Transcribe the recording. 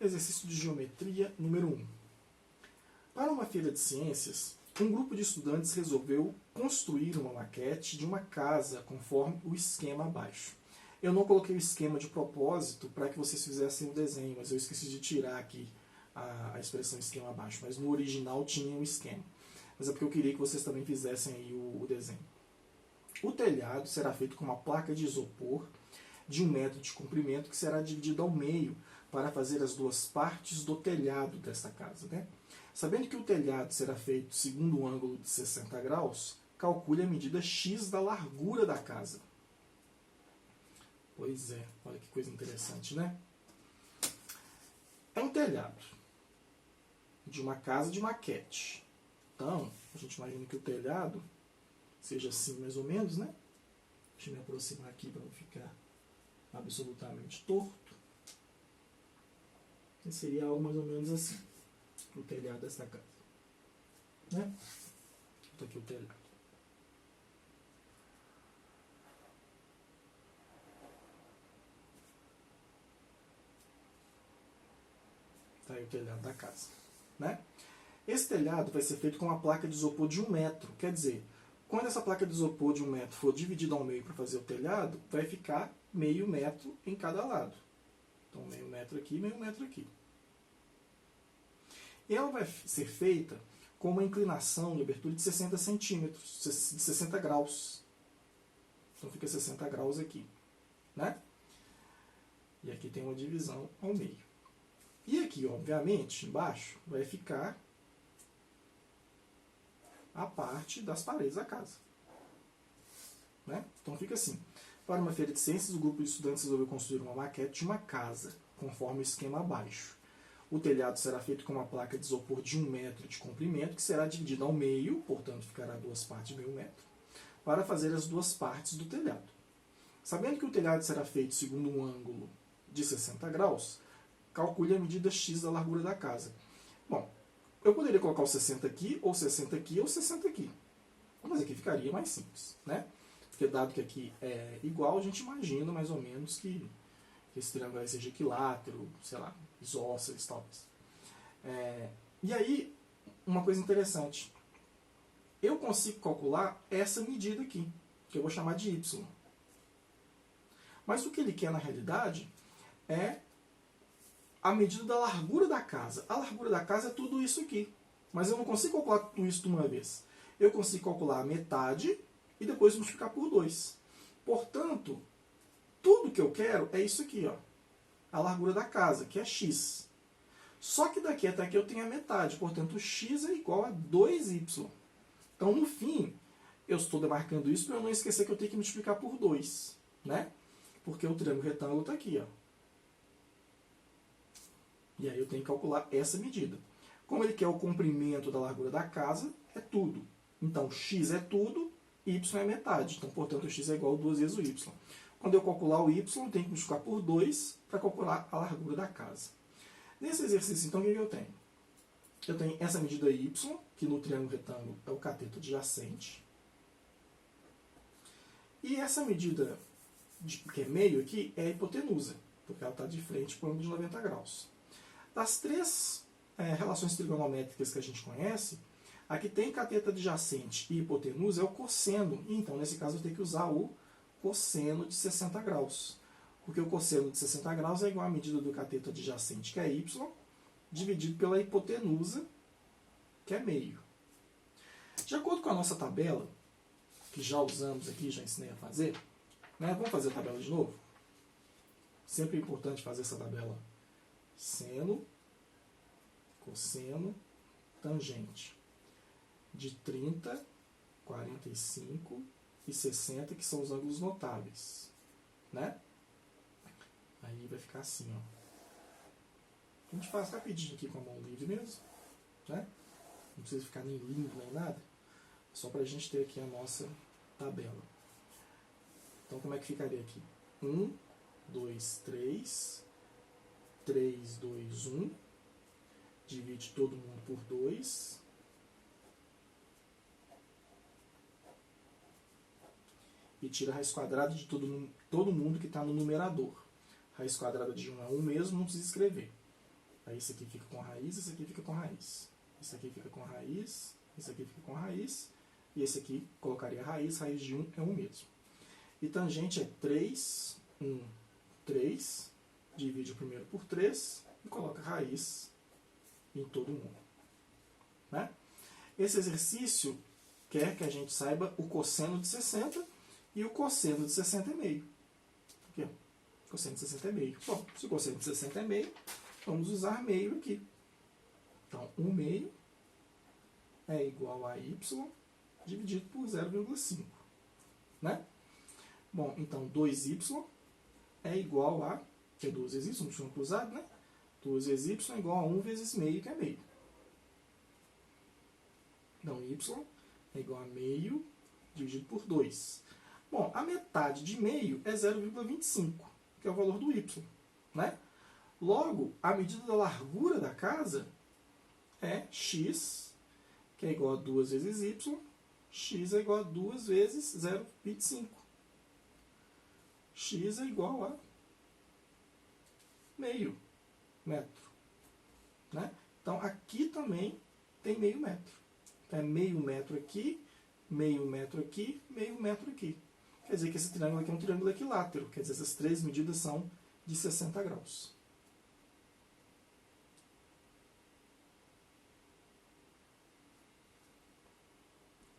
Exercício de geometria número 1. Para uma feira de ciências, um grupo de estudantes resolveu construir uma maquete de uma casa conforme o esquema abaixo. Eu não coloquei o esquema de propósito para que vocês fizessem o desenho, mas eu esqueci de tirar aqui a expressão esquema abaixo, mas no original tinha um esquema. Mas é porque eu queria que vocês também fizessem aí o desenho. O telhado será feito com uma placa de isopor de 1 metro de comprimento que será dividido ao meio para fazer as duas partes do telhado desta casa, né? Sabendo que o telhado será feito segundo o ângulo de 60 graus, calcule a medida x da largura da casa. Pois é, olha que coisa interessante, né? É um telhado de uma casa de maquete. Então, a gente imagina que o telhado seja assim mais ou menos, né? Deixa eu me aproximar aqui para não ficar absolutamente torto. E seria algo mais ou menos assim, o telhado desta casa, né? Está aqui o telhado. Está aí o telhado da casa, né? Esse telhado vai ser feito com uma placa de isopor de 1 metro. Quer dizer, quando essa placa de isopor de 1 metro for dividida ao meio para fazer o telhado, vai ficar meio metro em cada lado. Então, meio metro aqui, meio metro aqui. E ela vai ser feita com uma inclinação de abertura de 60 centímetros, de 60 graus. Então, fica 60 graus aqui, né? E aqui tem uma divisão ao meio. E aqui, obviamente, embaixo, vai ficar a parte das paredes da casa, né? Então, fica assim. Para uma feira de ciências, o grupo de estudantes resolveu construir uma maquete de uma casa, conforme o esquema abaixo. O telhado será feito com uma placa de isopor de 1 metro de comprimento, que será dividida ao meio, portanto ficará duas partes de meio metro, para fazer as duas partes do telhado. Sabendo que o telhado será feito segundo um ângulo de 60 graus, calcule a medida x da largura da casa. Bom, eu poderia colocar o 60 aqui, ou 60 aqui, ou 60 aqui. Mas aqui ficaria mais simples, né? Porque dado que aqui é igual, a gente imagina mais ou menos que esse triângulo seja equilátero, sei lá, isósceles, talvez. E aí, uma coisa interessante. Eu consigo calcular essa medida aqui, que eu vou chamar de y. Mas o que ele quer, na realidade, é a medida da largura da casa. A largura da casa é tudo isso aqui. Mas eu não consigo calcular tudo isso de uma vez. Eu consigo calcular a metade e depois multiplicar por 2. Portanto, tudo que eu quero é isso aqui, ó, a largura da casa, que é x. Só que daqui até aqui eu tenho a metade, portanto x é igual a 2y. Então, no fim, eu estou demarcando isso para eu não esquecer que eu tenho que multiplicar por 2, né? Porque o triângulo retângulo está aqui, ó. E aí eu tenho que calcular essa medida. Como ele quer o comprimento da largura da casa, é tudo. Então, x é tudo, y é metade. Então, portanto, o x é igual a 2 vezes o y. Quando eu calcular o y, eu tenho que multiplicar por 2 para calcular a largura da casa. Nesse exercício, então, o que eu tenho? Eu tenho essa medida y, que no triângulo retângulo é o cateto adjacente. E essa medida, que é meio aqui, é a hipotenusa, porque ela está de frente para o ângulo de 90 graus. Das três relações trigonométricas que a gente conhece, a que tem cateto adjacente e hipotenusa é o cosseno. Então, nesse caso, eu tenho que usar o cosseno de 60 graus. Porque o cosseno de 60 graus é igual à medida do cateto adjacente, que é y, dividido pela hipotenusa, que é meio. De acordo com a nossa tabela, que já usamos aqui, já ensinei a fazer, né? Vamos fazer a tabela de novo? Sempre é importante fazer essa tabela. Seno, cosseno, tangente. De 30, 45 e 60, que são os ângulos notáveis, né? Aí vai ficar assim, ó. A gente faz rapidinho aqui com a mão livre mesmo, né? Não precisa ficar nem lindo nem nada. Só para a gente ter aqui a nossa tabela. Então, como é que ficaria aqui? 1, 2, 3, 3, 2, 1. Divide todo mundo por 2. E tira a raiz quadrada de todo mundo que está no numerador. Raiz quadrada de 1 é 1 mesmo, não precisa escrever. Aí isso aqui fica com raiz, isso aqui fica com raiz. Isso aqui fica com raiz, isso aqui fica com raiz. E esse aqui colocaria raiz de 1 é 1 mesmo. E tangente é 3, 1, 3. Divide o primeiro por 3 e coloca raiz em todo mundo. Né? Esse exercício quer que a gente saiba o cosseno de 60 e o cosseno de 60 é meio. Aqui, ó. Cosseno de 60 é meio. Bom, se o cosseno de 60 é meio, vamos usar meio aqui. Então, 1 meio é igual a y dividido por 0,5. Né? Bom, então 2y é igual a, que é 2 vezes y, um chumbo cruzado, né? 2 vezes y é igual a 1 vezes meio, que é meio. Então, y é igual a meio dividido por 2. Bom, a metade de meio é 0,25, que é o valor do y. Né? Logo, a medida da largura da casa é x, que é igual a 2 vezes y, x é igual a 2 vezes 0,25. X é igual a meio metro. Né? Então, aqui também tem meio metro. É meio metro aqui, meio metro aqui, meio metro aqui. Quer dizer que esse triângulo aqui é um triângulo equilátero. Quer dizer, essas três medidas são de 60 graus.